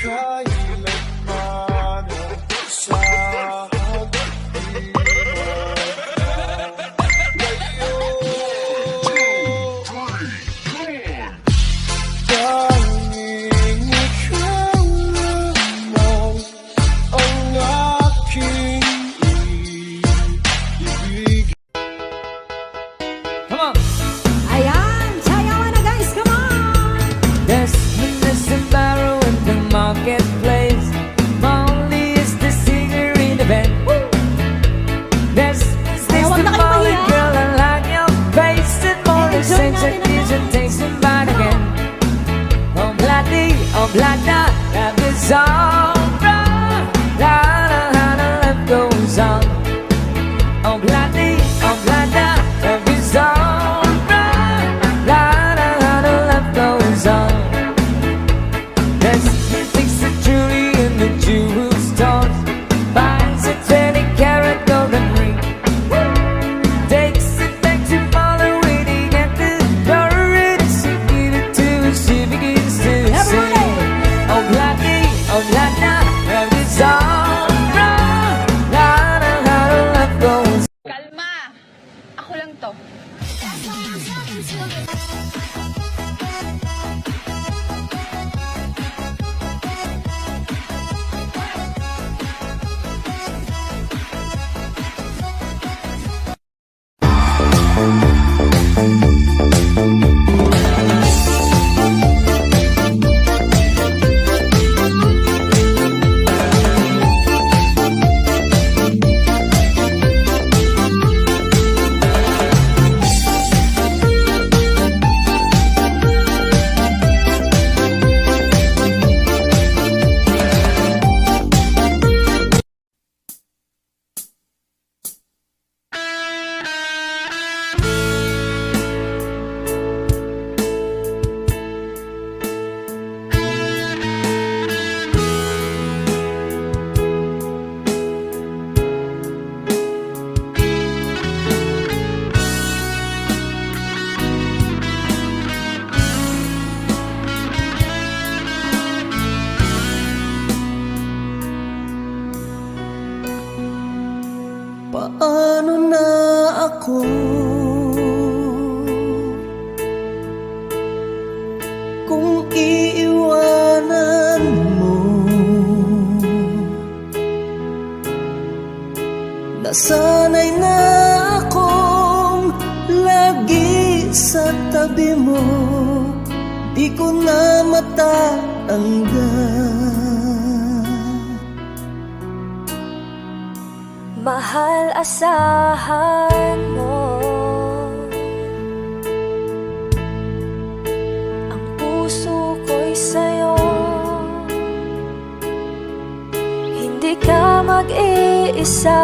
kailanman sa hagdi mo tanging ikaw lamang ang aking ibig. Come on! Ayan, sayawan na guys, come on! There's Melissa Barrow in the marketplace. Molly is the singer in the band. Woo! There's Ayaw, wag the na kayo Molly mahiya. girl, I like your face. And Molly Enjoy sings natin and ang music lahat. takes him back again. Oh, bloody, oh, bloody, that is all right. La, la, la, la, life goes on. Oh, bloody, that is all right. La, la, la, la, life goes on. There's music so truly in the jewel stores. Buys a 20-carat golden ring. Takes it back to Molly waiting at the door. Ready to give it to her. She begins to sing. Oh, bloody, that is all right. La, la, la, la, life goes on. Kalma! Ako lang to. Paano na ako kung iiwanan mo? Nasanay na akong lagi sa tabi mo, di ko na matanggal. Mahal, asahan mo ang puso ko'y sa'yo. Hindi ka mag-iisa,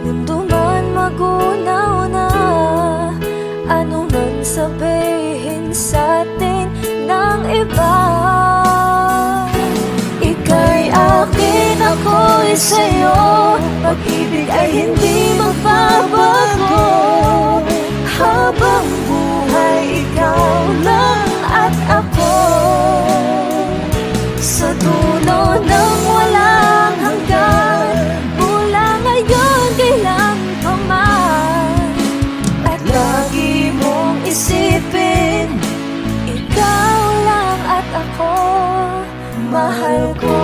mundo man magunaw na. Ano man sabihin sa'tin ng iba, ika'y akin, ako'y sa'yo. Pag-ibig ay hindi magbabago. Habang buhay, ikaw lang at ako. Sa dulo ng walang hanggan, mula ngayon kailan pa man. At lagi mong isipin, ikaw lang at ako, mahal ko.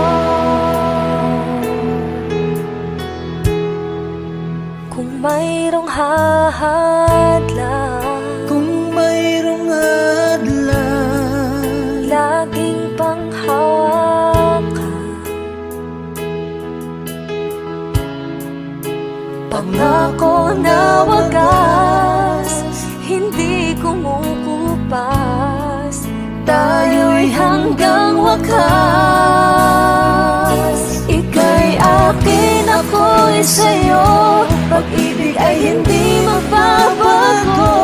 Kung mayroong hahadlang, Kung mayroong hadlang, laging panghawakan. Pangako na wagas, hindi kumukupas. Tayo'y hanggang wakas. Ika'y akin, ako'y sa'yo. Pag-ibig ay hindi magbabago.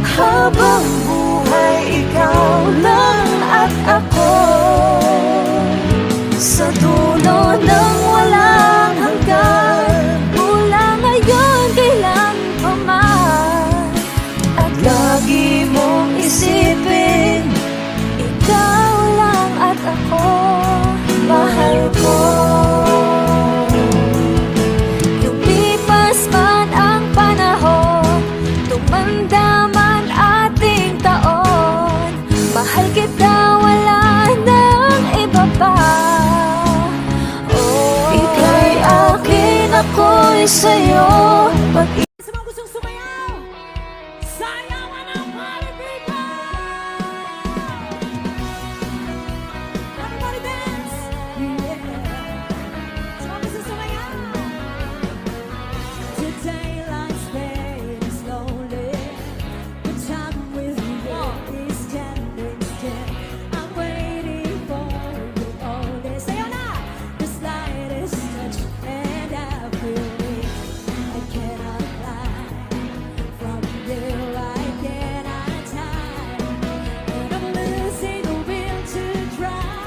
Habang buhay, ikaw lang at ako. Sa dulo ng walang hanggan, mula ngayon kailan pa man. At lagi mong isipin, ikaw lang at ako. sa'yo. Sa mga gustong sumayaw, sayawan ang party people! Everybody dance! Yeah! Sa mga gustong sumayaw. Today life's very slowly, but time with you is standing still. I'm waiting for you only. Sayaw na! The slightest touch and I feel it. I cannot fly from you, I cannot hide, and I'm losing the will to try.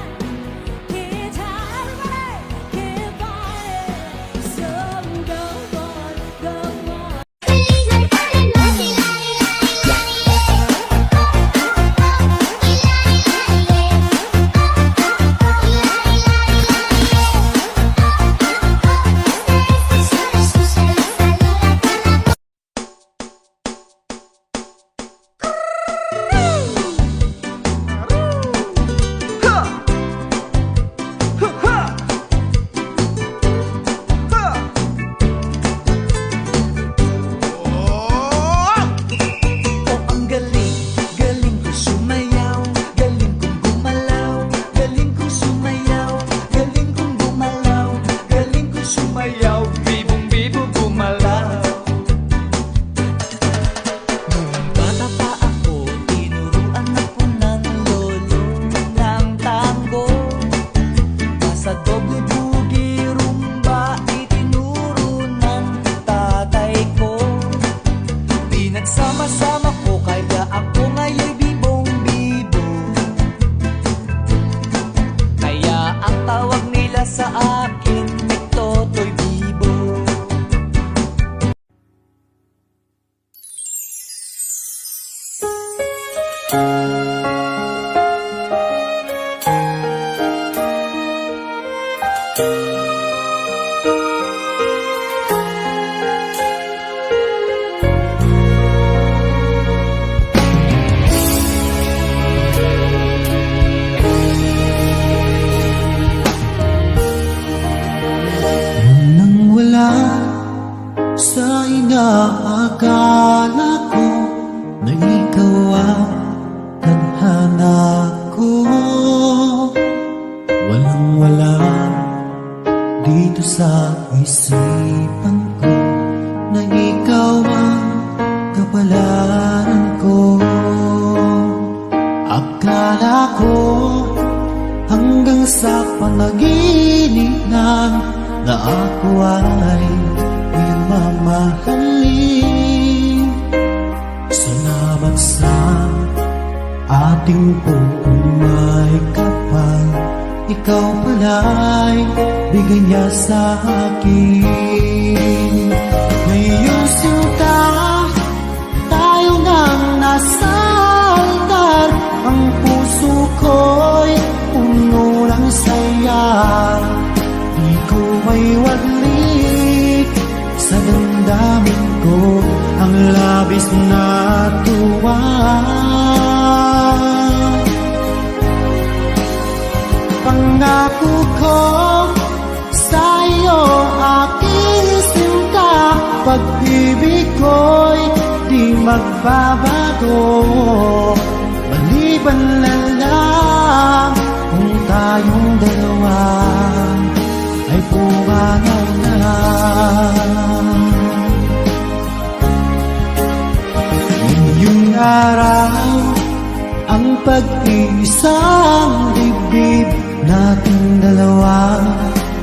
Can't hide, everybody, can't fight it. So go on, go on. O ang galing, galing ko sumayaw, galing kong gumalaw, galing kong sumayaw, galing kong gumalaw, galing kong sumayaw, bibong-bibo gumalaw. Nung bata pa ako, tinuruan ako ng lolo ng tango. Sa doble bugi rumba, itinuro ng tatay ko. Pinagsama-sama ko kaya ako ngaya'y bibong-bibo. Kaya ang tawag nila sa akin, Totoy Bibo. Nang wala sa inaakala ko na ikaw ang tadhana ko. Walang-wala dito sa isipan ko na ikaw ang kapalaran ko. Akala ko hanggang sa panaginip lang na ako ay iyong mamahalin. Salamat sa ating pumay kapal, ikaw pala'y bigay niya sa akin. Ngayong sinta, tayo nang nasa altar, ang puso ko'y puno ng saya. Di ko may waglik sa damdamin ko ang labis na tuwa. Pangako ko sa iyo, aking sinta, pag-ibig ko'y di magbabago. Maliban na lang kung tayong dalawa ay pumanaw na. Ngayong araw, ang pag-iisang dibdib nating dalawa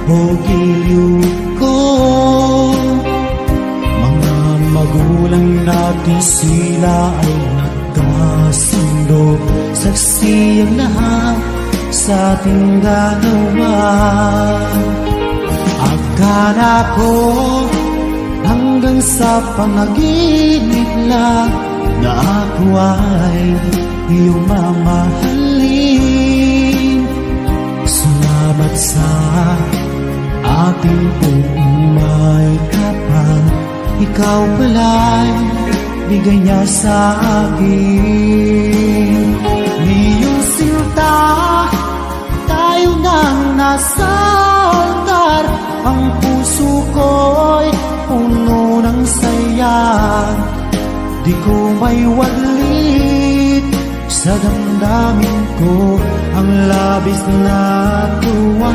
o giliw ko. Mga magulang natin sila ay nagkasundo, saksi ang lahat sa ating dalawa. Akala ko hanggang sa panaginip lang na ako ay iyong mamahalin. Salamat sa ating pumay kapal, ikaw pala'y bigay niya sa akin. Ngayong sinta, tayo nang nasa altar, ang puso ko'y di ko may walit sa damdamin ko ang labis na tuwa.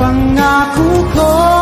Pangako ko